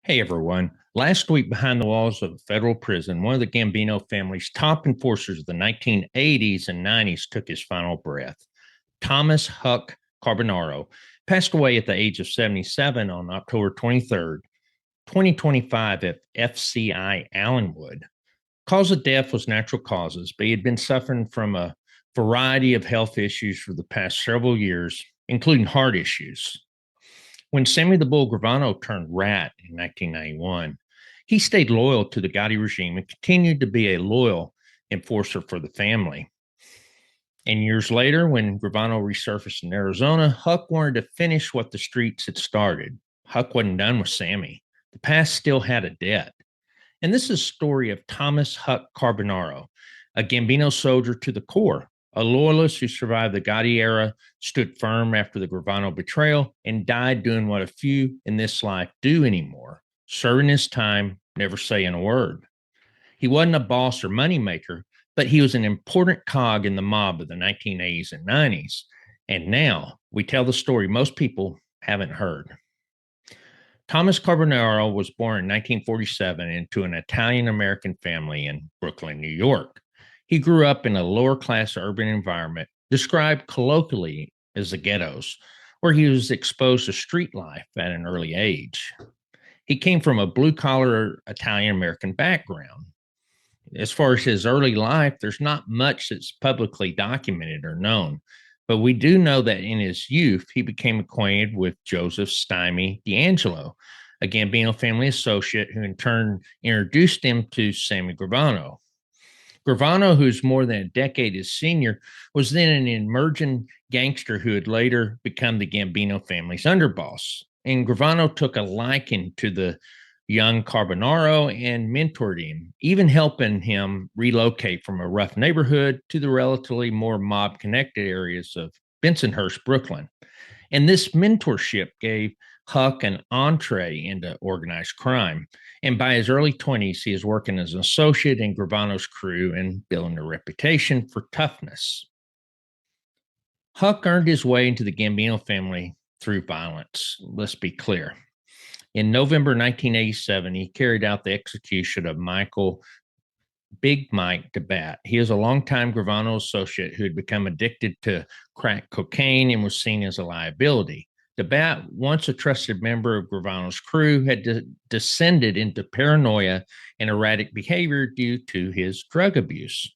Hey everyone. Last week, behind the walls of a federal prison, one of the Gambino family's top enforcers of the 1980s and 90s took his final breath. Thomas Huck Carbonaro passed away at the age of 77 on October 23rd, 2025, at FCI Allenwood. Cause of death was natural causes, but he had been suffering from a variety of health issues for the past several years, including heart issues. When Sammy the Bull Gravano turned rat in 1991, he stayed loyal to the Gotti regime and continued to be a loyal enforcer for the family. And years later, when Gravano resurfaced in Arizona, Huck wanted to finish what the streets had started. Huck wasn't done with Sammy. The past still had a debt. And this is a story of Thomas Huck Carbonaro, a Gambino soldier to the core, a loyalist who survived the Gotti era, stood firm after the Gravano betrayal, and died doing what a few in this life do anymore, serving his time, never saying a word. He wasn't a boss or moneymaker, but he was an important cog in the mob of the 1980s and 90s. And now we tell the story most people haven't heard. Thomas Carbonaro was born in 1947 into an Italian American family in Brooklyn, New York. He grew up in a lower class urban environment described colloquially as the ghettos, where he was exposed to street life at an early age. He came from a blue collar Italian American background. As far as his early life, there's not much that's publicly documented or known, but we do know that in his youth, he became acquainted with Joseph Stymie D'Angelo, a Gambino family associate who in turn introduced him to Sammy Gravano. Gravano, who's more than a decade his senior, was then an emerging gangster who had later become the Gambino family's underboss. And Gravano took a liking to the young Carbonaro and mentored him, even helping him relocate from a rough neighborhood to the relatively more mob connected areas of Bensonhurst, Brooklyn. And this mentorship gave Huck an entree into organized crime. And by his early 20s, he is working as an associate in Gravano's crew and building a reputation for toughness. Huck earned his way into the Gambino family through violence. Let's be clear. In November 1987, he carried out the execution of Michael Big Mike DeBat. He is a longtime Gravano associate who had become addicted to crack cocaine and was seen as a liability. DeBat, once a trusted member of Gravano's crew, had descended into paranoia and erratic behavior due to his drug abuse.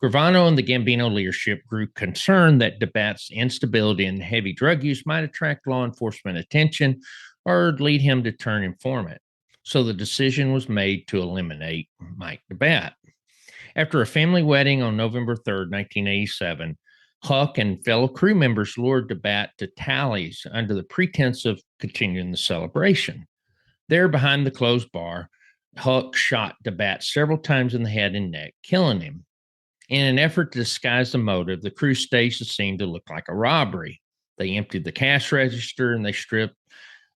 Gravano and the Gambino leadership grew concerned that DeBat's instability and heavy drug use might attract law enforcement attention or lead him to turn informant. So the decision was made to eliminate Mike DeBat. After a family wedding on November 3rd, 1987, Huck and fellow crew members lured DeBat to Tally's under the pretense of continuing the celebration. There, behind the closed bar, Huck shot DeBat several times in the head and neck, killing him. In an effort to disguise the motive, the crew staged the scene to look like a robbery. They emptied the cash register and they stripped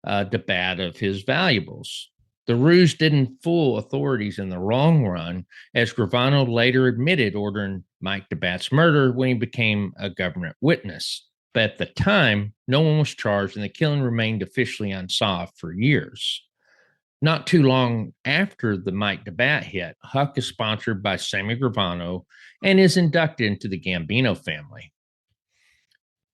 DeBat of his valuables. The ruse didn't fool authorities in the long run, as Gravano later admitted ordering Mike DeBat's murder when he became a government witness. But at the time, no one was charged, and the killing remained officially unsolved for years. Not too long after the Mike DeBat hit, Huck is sponsored by Sammy Gravano and is inducted into the Gambino family.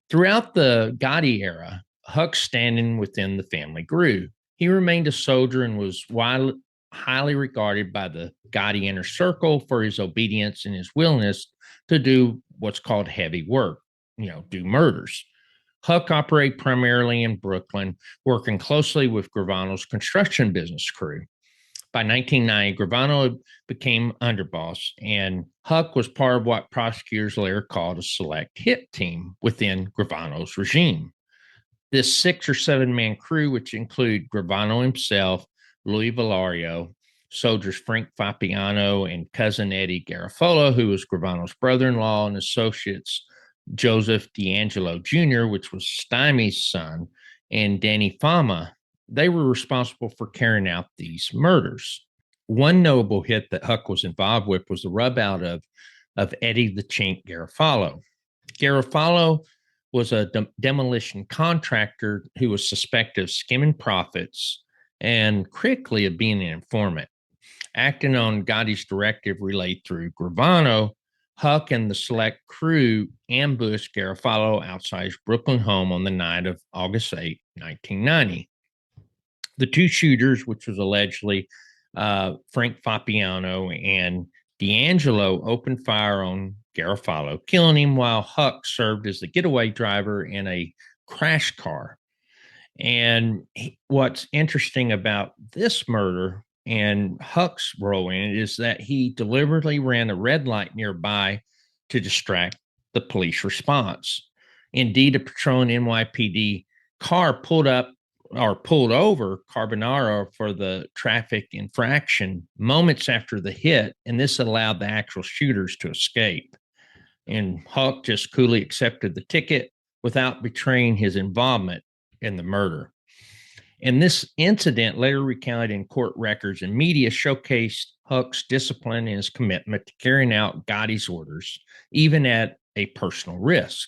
Throughout the Gotti era, Huck's standing within the family grew. He remained a soldier and was highly regarded by the Gotti inner circle for his obedience and his willingness to do what's called heavy work, do murders. Huck operated primarily in Brooklyn, working closely with Gravano's construction business crew. By 1990, Gravano became underboss, and Huck was part of what prosecutors later called a select hit team within Gravano's regime. This 6 or 7 man crew, which included Gravano himself, Louis Valario, soldiers Frank Fapiano and cousin Eddie Garofalo, who was Gravano's brother-in-law, and associates Joseph D'Angelo Jr., which was Stymie's son, and Danny Fama, they were responsible for carrying out these murders. One notable hit that Huck was involved with was the rub out of Eddie the Chink Garofalo. Garofalo was a demolition contractor who was suspected of skimming profits and critically of being an informant. Acting on Gotti's directive relayed through Gravano, Huck and the select crew ambushed Garofalo outside his Brooklyn home on the night of August 8, 1990. The two shooters, which was allegedly Frank Fapiano and D'Angelo, opened fire on Garofalo, killing him while Huck served as the getaway driver in a crash car. And what's interesting about this murder and Huck's role in it is that he deliberately ran a red light nearby to distract the police response. Indeed, a patrolling NYPD car pulled over Carbonaro for the traffic infraction moments after the hit, and this allowed the actual shooters to escape. And Huck just coolly accepted the ticket without betraying his involvement in the murder. And this incident, later recounted in court records and media, showcased Huck's discipline and his commitment to carrying out Gotti's orders, even at a personal risk.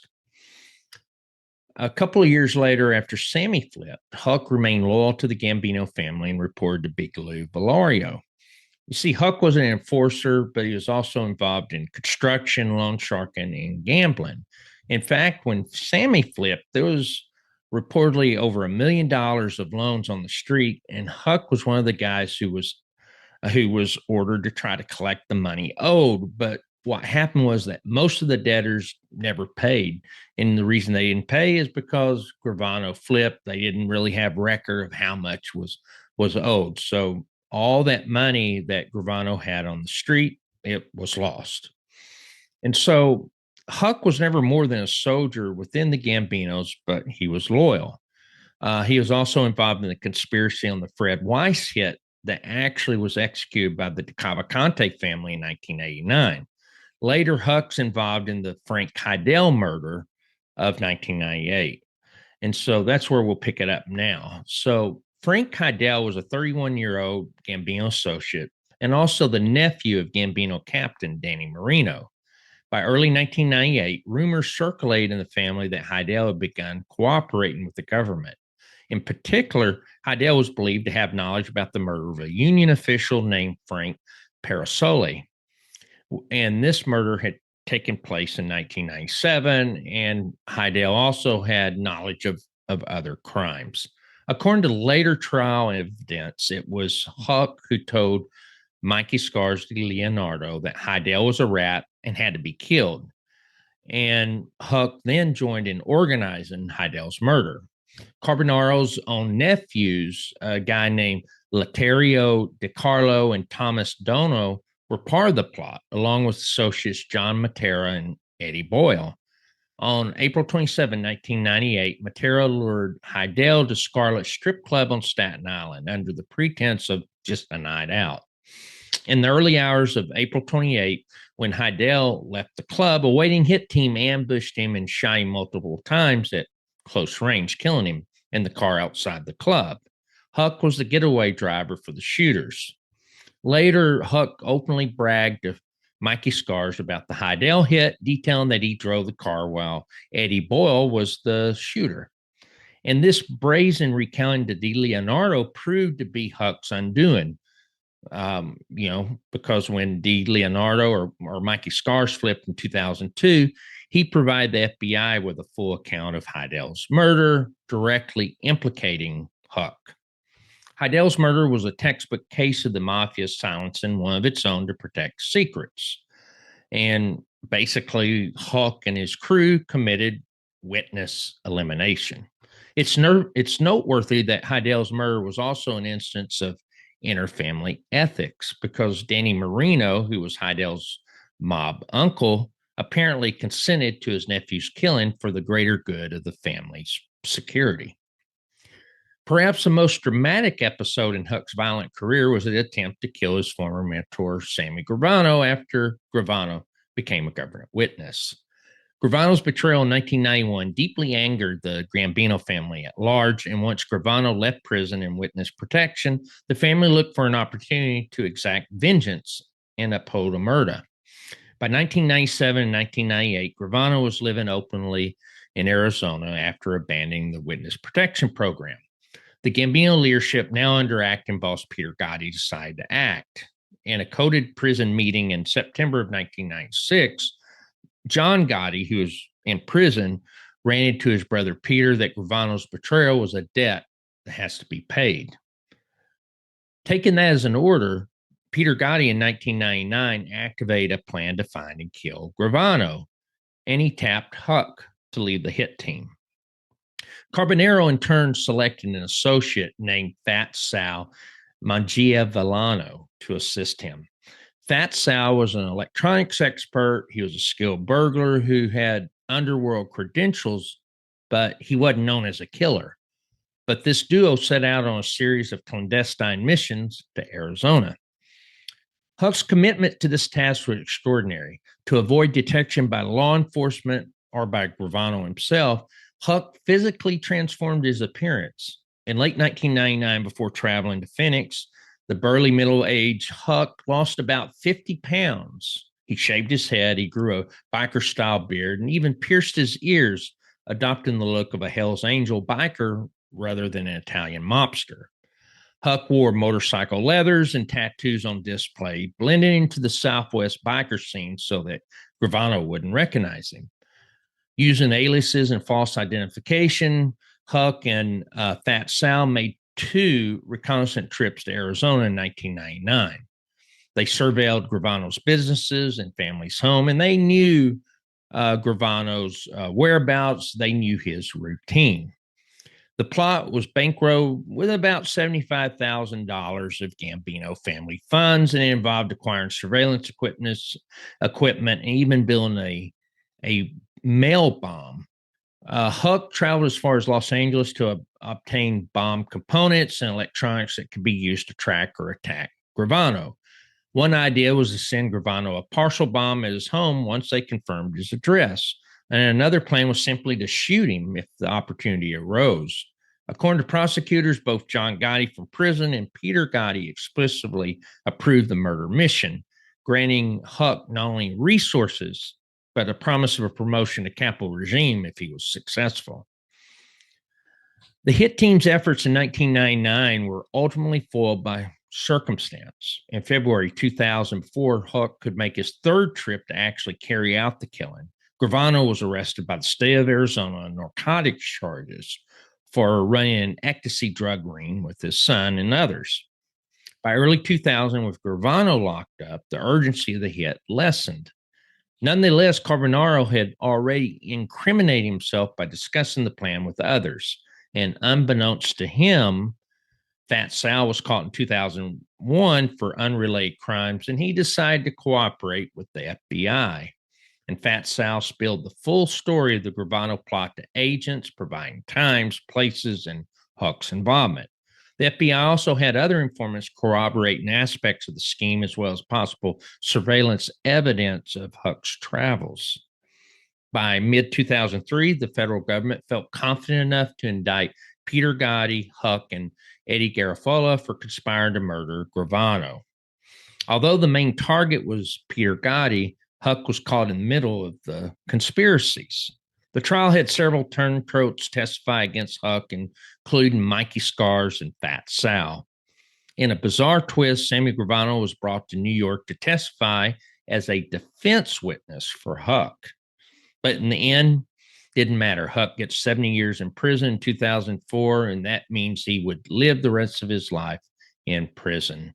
A couple of years later, after Sammy flipped, Huck remained loyal to the Gambino family and reported to Big Lou Valario. You see, Huck was an enforcer, but he was also involved in construction, loan sharking, and gambling. In fact, when Sammy flipped, there was reportedly over $1 million of loans on the street, and Huck was one of the guys who was ordered to try to collect the money owed. But what happened was that most of the debtors never paid, and the reason they didn't pay is because Gravano flipped. They didn't really have record of how much was owed. So all that money that Gravano had on the street, it was lost. And so Huck was never more than a soldier within the Gambinos, but he was loyal. He was also involved in the conspiracy on the Fred Weiss hit that actually was executed by the Cavalcante family in 1989. Later, Huck's involved in the Frank Hydell murder of 1998. And so that's where we'll pick it up now. So Frank Hydell was a 31-year-old Gambino associate and also the nephew of Gambino captain Danny Marino. By early 1998, rumors circulated in the family that Hydell had begun cooperating with the government. In particular, Hydell was believed to have knowledge about the murder of a union official named Frank Parasoli. And this murder had taken place in 1997, and Hydell also had knowledge of other crimes. According to later trial evidence, it was Huck who told Mikey Scars de Leonardo that Hydell was a rat and had to be killed. And Huck then joined in organizing Hydell's murder. Carbonaro's own nephews, a guy named Laterio DiCarlo and Thomas Dono, were part of the plot, along with associates John Matera and Eddie Boyle. On April 27, 1998, Matera lured Hydell to Scarlet Strip Club on Staten Island under the pretense of just a night out. In the early hours of April 28, when Hydell left the club, a waiting hit team ambushed him and shot him multiple times at close range, killing him in the car outside the club. Huck was the getaway driver for the shooters. Later, Huck openly bragged to Mikey Scars about the Hydell hit, detailing that he drove the car while Eddie Boyle was the shooter. And this brazen recounting to De Leonardo proved to be Huck's undoing. Because when De Leonardo or Mikey Scars flipped in 2002, he provided the FBI with a full account of Hydell's murder, directly implicating Huck. Hydell's murder was a textbook case of the mafia silencing one of its own to protect secrets. And basically, Huck and his crew committed witness elimination. It's noteworthy that Hydell's murder was also an instance of interfamily ethics because Danny Marino, who was Hydell's mob uncle, apparently consented to his nephew's killing for the greater good of the family's security. Perhaps the most dramatic episode in Huck's violent career was an attempt to kill his former mentor, Sammy Gravano, after Gravano became a government witness. Gravano's betrayal in 1991 deeply angered the Gambino family at large, and once Gravano left prison in witness protection, the family looked for an opportunity to exact vengeance and uphold omerta. By 1997 and 1998, Gravano was living openly in Arizona after abandoning the witness protection program. The Gambino leadership, now under acting boss Peter Gotti, decided to act. In a coded prison meeting in September of 1996, John Gotti, who was in prison, ran into his brother Peter that Gravano's betrayal was a debt that has to be paid. Taking that as an order, Peter Gotti in 1999 activated a plan to find and kill Gravano, and he tapped Huck to lead the hit team. Carbonaro in turn selected an associate named Fat Sal Mangiavellano to assist him. Fat Sal was an electronics expert. He was a skilled burglar who had underworld credentials, but he wasn't known as a killer. But this duo set out on a series of clandestine missions to Arizona. Huck's commitment to this task was extraordinary. To avoid detection by law enforcement or by Gravano himself, Huck physically transformed his appearance. In late 1999, before traveling to Phoenix, the burly middle-aged Huck lost about 50 pounds. He shaved his head, he grew a biker-style beard, and even pierced his ears, adopting the look of a Hell's Angel biker rather than an Italian mobster. Huck wore motorcycle leathers and tattoos on display, blending into the Southwest biker scene so that Gravano wouldn't recognize him. Using aliases and false identification, Huck and Fat Sal made 2 reconnaissance trips to Arizona in 1999. They surveilled Gravano's businesses and family's home, and they knew Gravano's whereabouts. They knew his routine. The plot was bankrolled with about $75,000 of Gambino family funds, and it involved acquiring surveillance equipment, and even building a mail bomb. Huck traveled as far as Los Angeles to obtain bomb components and electronics that could be used to track or attack Gravano. One idea was to send Gravano a partial bomb at his home once they confirmed his address. And another plan was simply to shoot him if the opportunity arose. According to prosecutors, both John Gotti from prison and Peter Gotti explicitly approved the murder mission, granting Huck not only resources, but a promise of a promotion to capital regime if he was successful. The hit team's efforts in 1999 were ultimately foiled by circumstance. In February 2004, Huck could make his 3rd trip to actually carry out the killing. Gravano was arrested by the state of Arizona on narcotics charges for running an ecstasy drug ring with his son and others. By early 2000, with Gravano locked up, the urgency of the hit lessened. Nonetheless, Carbonaro had already incriminated himself by discussing the plan with others. And unbeknownst to him, Fat Sal was caught in 2001 for unrelated crimes, and he decided to cooperate with the FBI. And Fat Sal spilled the full story of the Gravano plot to agents, providing times, places, and Huck's involvement. The FBI also had other informants corroborating aspects of the scheme, as well as possible surveillance evidence of Huck's travels. By mid-2003, the federal government felt confident enough to indict Peter Gotti, Huck, and Eddie Garofalo for conspiring to murder Gravano. Although the main target was Peter Gotti, Huck was caught in the middle of the conspiracies. The trial had several turncoats testify against Huck, including Mikey Scars and Fat Sal. In a bizarre twist, Sammy Gravano was brought to New York to testify as a defense witness for Huck. But in the end, didn't matter. Huck gets 70 years in prison in 2004, and that means he would live the rest of his life in prison.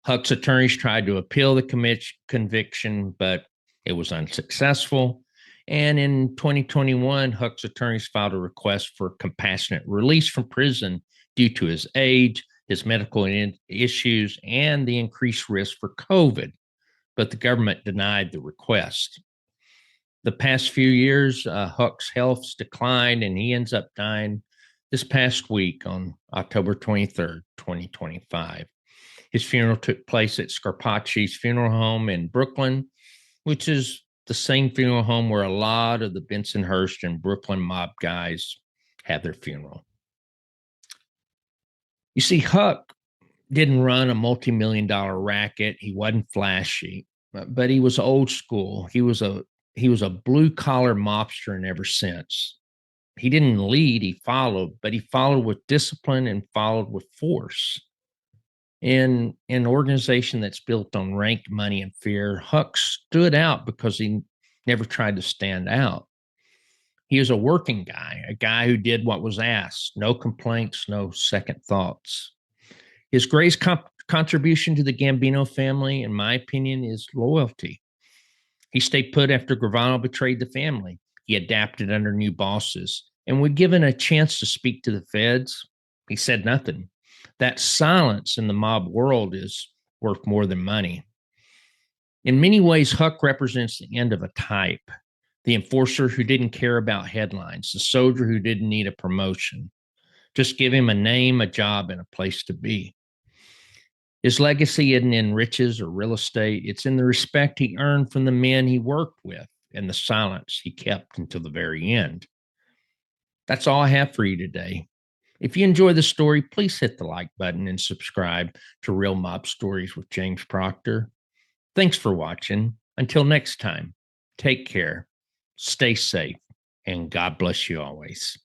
Huck's attorneys tried to appeal the conviction, but it was unsuccessful. And in 2021, Huck's attorneys filed a request for compassionate release from prison due to his age, his medical issues, and the increased risk for COVID. But the government denied the request. The past few years, Huck's health's declined, and he ends up dying this past week on October 23rd, 2025. His funeral took place at Scarpacci's funeral home in Brooklyn, which is the same funeral home where a lot of the Bensonhurst and Brooklyn mob guys had their funeral. You see, Huck didn't run a multi-million-dollar racket. He wasn't flashy, but he was old school. He was a blue-collar mobster in ever since. He didn't lead, he followed, but he followed with discipline and followed with force. In an organization that's built on rank, money, and fear, Huck stood out because he never tried to stand out. He was a working guy, a guy who did what was asked, no complaints, no second thoughts. His greatest contribution to the Gambino family, in my opinion, is loyalty. He stayed put after Gravano betrayed the family. He adapted under new bosses. And when given a chance to speak to the feds, he said nothing. That silence in the mob world is worth more than money. In many ways, Huck represents the end of a type, the enforcer who didn't care about headlines, the soldier who didn't need a promotion. Just give him a name, a job, and a place to be. His legacy isn't in riches or real estate. It's in the respect he earned from the men he worked with and the silence he kept until the very end. That's all I have for you today. If you enjoy the story, please hit the like button and subscribe to Real Mob Stories with James Proctor. Thanks for watching. Until next time, take care, stay safe, and God bless you always.